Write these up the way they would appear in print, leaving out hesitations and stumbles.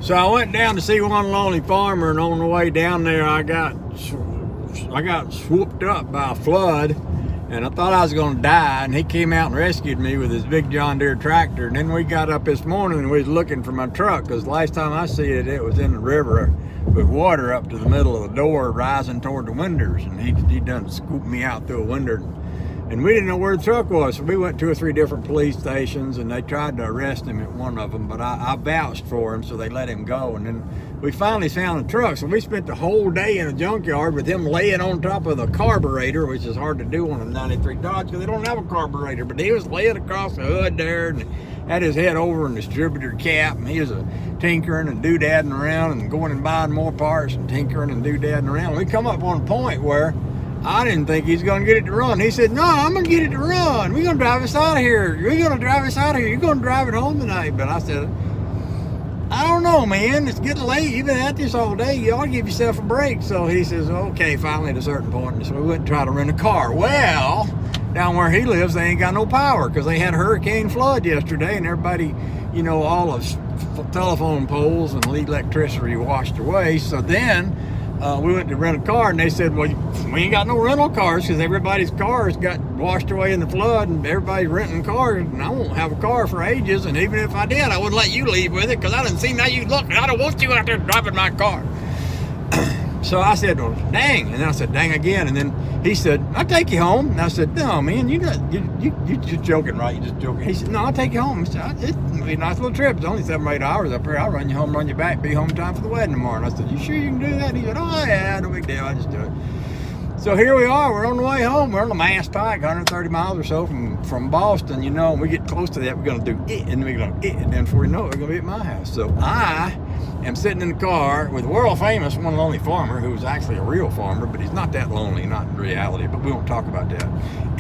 So I went down to see one lonely farmer, and on the way down there, I got swooped up by a flood, and I thought I was going to die. And he came out and rescued me with his big John Deere tractor. And then we got up this morning and we was looking for my truck, because last time I see it, it was in the river with water up to the middle of the door, rising toward the windows. And he done scooped me out through a window. And we didn't know where the truck was, so we went 2 or 3 different police stations, and they tried to arrest him at one of them, but I vouched for him, so they let him go. And then we finally found the truck, so we spent the whole day in a junkyard with him laying on top of the carburetor, which is hard to do on a 93 Dodge because they don't have a carburetor, but he was laying across the hood there and had his head over in the distributor cap, and he was tinkering and doodadding around and going and buying more parts and tinkering and doodadding around. We come up on a point where I didn't think he's going to get it to run. He said, no, I'm going to get it to run. We're going to drive us out of here. You're going to drive us out of here. You're going to drive it home tonight. But I said, I don't know, man. It's getting late. You've been at this all day. You ought to give yourself a break. So he says, okay, finally at a certain point. So we went and tried to rent a car. Well, down where he lives, they ain't got no power because they had a hurricane flood yesterday, and everybody, you know, all the telephone poles and electricity washed away. So then we went to rent a car, and they said, well, we ain't got no rental cars because everybody's cars got washed away in the flood, and everybody's renting cars, and I won't have a car for ages, and even if I did, I wouldn't let you leave with it because I didn't see how you look, and I don't want you out there driving my car. So I said, well, dang. And then I said, dang again. And then he said, I'll take you home. And I said, no, man, you're just joking, right? You're just joking. He said, no, I'll take you home. He said, it'll be a nice little trip. It's only 7 or 8 hours up here. I'll run you home, run you back, be home time for the wedding tomorrow. And I said, you sure you can do that? And he said, oh, yeah, no big deal. I just do it. So here we are. We're on the way home. We're on the Mass Pike, 130 miles or so from Boston, you know. And we get close to that, we're going to do it, and we're going to it. And then before we know it, we're going to be at my house. So I am sitting in the car with world famous one lonely farmer, who's actually a real farmer, but he's not that lonely, not in reality, but we won't talk about that.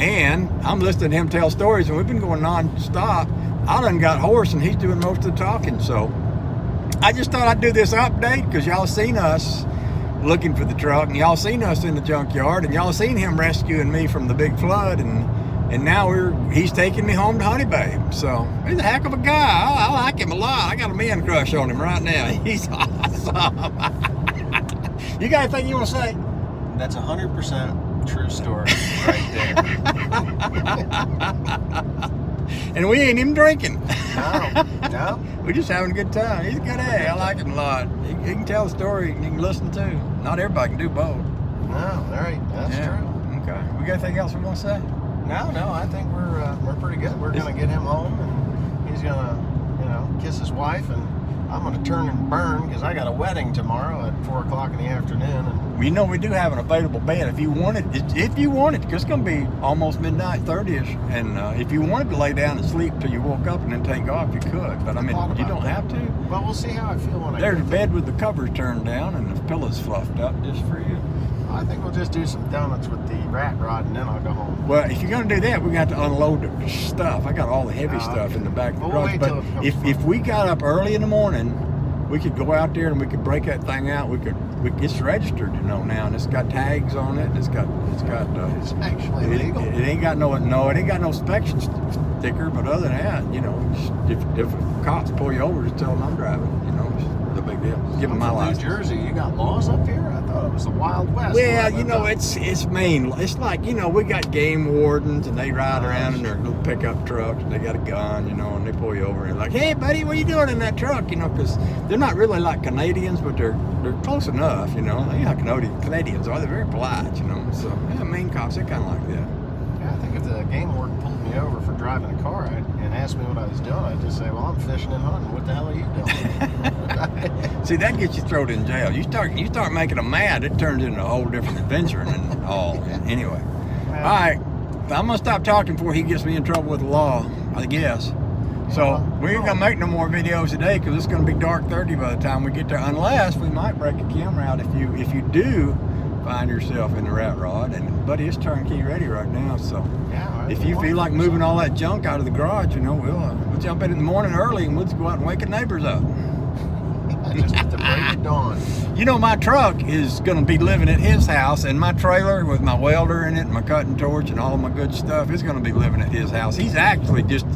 And I'm listening to him tell stories, and we've been going non-stop. I done got hoarse, and he's doing most of the talking. So I just thought I'd do this update because y'all seen us looking for the truck, and y'all seen us in the junkyard, and y'all seen him rescuing me from the big flood, and now he's taking me home to Honey Babe. So he's a heck of a guy. I like him a lot. I got a man crush on him right now. He's awesome. You got anything you want to say? That's 100% true story right there. And we ain't even drinking. No. We're just having a good time. He's a good egg. I like him a lot. He can tell a story and he can listen too. Not everybody can do both. No, all right. That's true. Okay. We got anything else we want to say? No. I think we're pretty good. We're gonna get him home, and he's gonna, kiss his wife, and I'm gonna turn and burn because I got a wedding tomorrow at 4 o'clock in the afternoon. And you know, we do have an available bed if you wanted. Because it's gonna be almost midnight, 30ish, and if you wanted to lay down and sleep till you woke up and then take off, you could. But I mean, you don't have to. Well, we'll see how I feel when There's a bed with the covers turned down and the pillows fluffed up just for you. I think we'll just do some donuts with the rat rod, and then I'll go home. Well, if you're going to do that, we're going to have to unload the stuff. I got all the heavy stuff in the back of the garage. But if we got up early in the morning, we could go out there and we could break that thing out. It's registered, now, and it's got tags on it. And it's actually legal. It ain't got no inspection sticker. But other than that, if cops pull you over, just tell them I'm driving. It's no big deal. Give them my license. New Jersey, you got laws up here? I thought it was the Wild West. Well, it's Maine. It's like, we got game wardens, and they ride around in their little pickup trucks, and they got a gun, and they pull you over and like, hey, buddy, what are you doing in that truck? Because they're not really like Canadians, but they're close enough, They ain't like Canadians are. They're very polite, So, Maine cops, they're kind of like that. Yeah, I think if the game warden pulled me over for driving a car and asked me what I was doing, I'd just say, well, I'm fishing and hunting. What the hell are you doing? See, that gets you thrown in jail. You start making them mad, it turns into a whole different adventure and all. Anyway. All right. I'm going to stop talking before he gets me in trouble with the law, I guess. So we ain't going to make no more videos today because it's going to be dark 30 by the time we get there. Unless we might break a camera out if you do find yourself in the rat rod. And buddy, it's turnkey ready right now. So if you feel like moving all that junk out of the garage, we'll jump in the morning early and we'll just go out and wake the neighbors up. Just at the break of dawn. My truck is going to be living at his house, and my trailer with my welder in it and my cutting torch and all of my good stuff is going to be living at his house. He's actually just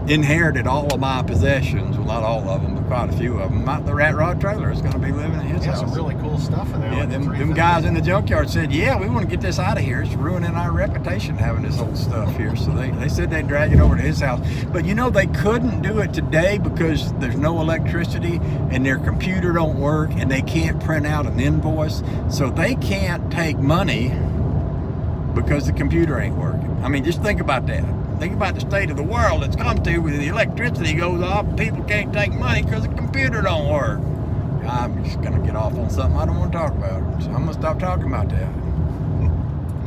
inherited all of my possessions. Well, not all of them, quite a few of them. The Rat Rod trailer is going to be living in his Yeah, house. some really cool stuff in there. Yeah, like the them 350. guys in the junkyard said, yeah, we want to get this out of here. It's ruining our reputation having this old stuff here. So they said they'd drag it over to his house. But you know, they couldn't do it today because there's no electricity and their computer don't work and they can't print out an invoice. So they can't take money because the computer ain't working. I mean, just think about that. Think about the state of the world it's come to when the electricity goes off and people can't take money because the computer don't work. I'm just going to get off on something I don't want to talk about. So I'm going to stop talking about that.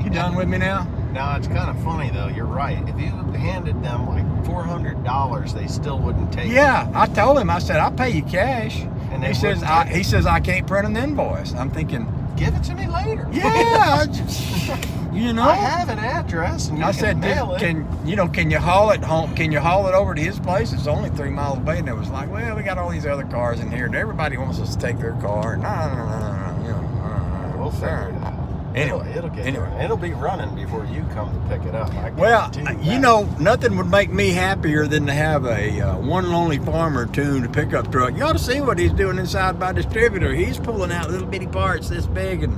You done with me now? No, it's kind of funny though. You're right. If you handed them like $400, they still wouldn't take it. Yeah, I told him, I said, I'll pay you cash. And they He says, wouldn't take it. he says, I can't print an invoice. I'm thinking, Give it to me later. yeah, you know. I have an address, and you I can said, mail it. can you haul it home? Can you haul it over to his place? It's only 3 miles away. And it was like, well, we got all these other cars in here, and everybody wants us to take their car. No, you know. We'll figure it out. Anyway, it'll get anyway. running. It'll be running before you come to pick it up. I Well, guarantee you that. know, nothing would make me happier than to have a One Lonely Farmer tuned pickup truck. You ought to see what he's doing inside my distributor. He's pulling out little bitty parts this big, and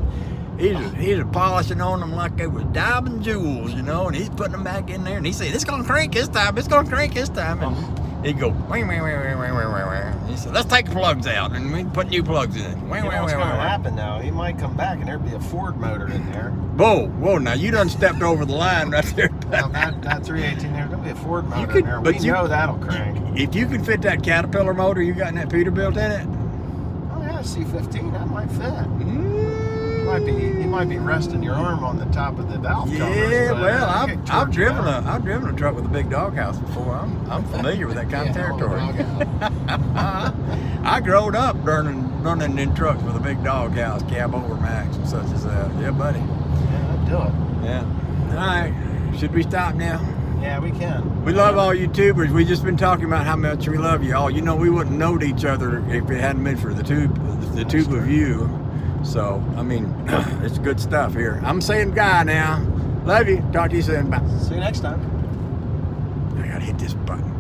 he's polishing on them like they was diamond jewels, you know, and he's putting them back in there. And he said, it's going to crank this time. It's going to crank this time. And he'd go, wah, wah, wah, wah, wah, wah, wah. He said, let's take the plugs out, and we put new plugs in. Wah, You know wah, what's wah, going to wah. happen now? He might come back, and there'd be a Ford motor in there. Whoa, now you done stepped over the line right there. Now that 318 there, there'll be a Ford motor could- in there. but We you- know that'll crank. If you can fit that Caterpillar motor you got in that Peterbilt in it, Oh yeah, C15, that might fit. You might be resting your arm on the top of the valve covers. yeah, but well, you can I've torch it driven out. I've driven a truck with a big doghouse before. I'm familiar with that kind of Yeah, territory. doghouse. I growed up running in trucks with a big doghouse, cab over max and such as that. Yeah, buddy. Yeah, that'd do it. Yeah. All right. Should we stop now? Yeah, we can. We love all YouTubers. We just been talking about how much we love you all. You know, we wouldn't know each other if it hadn't been for the tube of you. So, I mean, it's good stuff here. I'm saying guy now. Love you. Talk to you soon. Bye. See you next time. I gotta hit this button.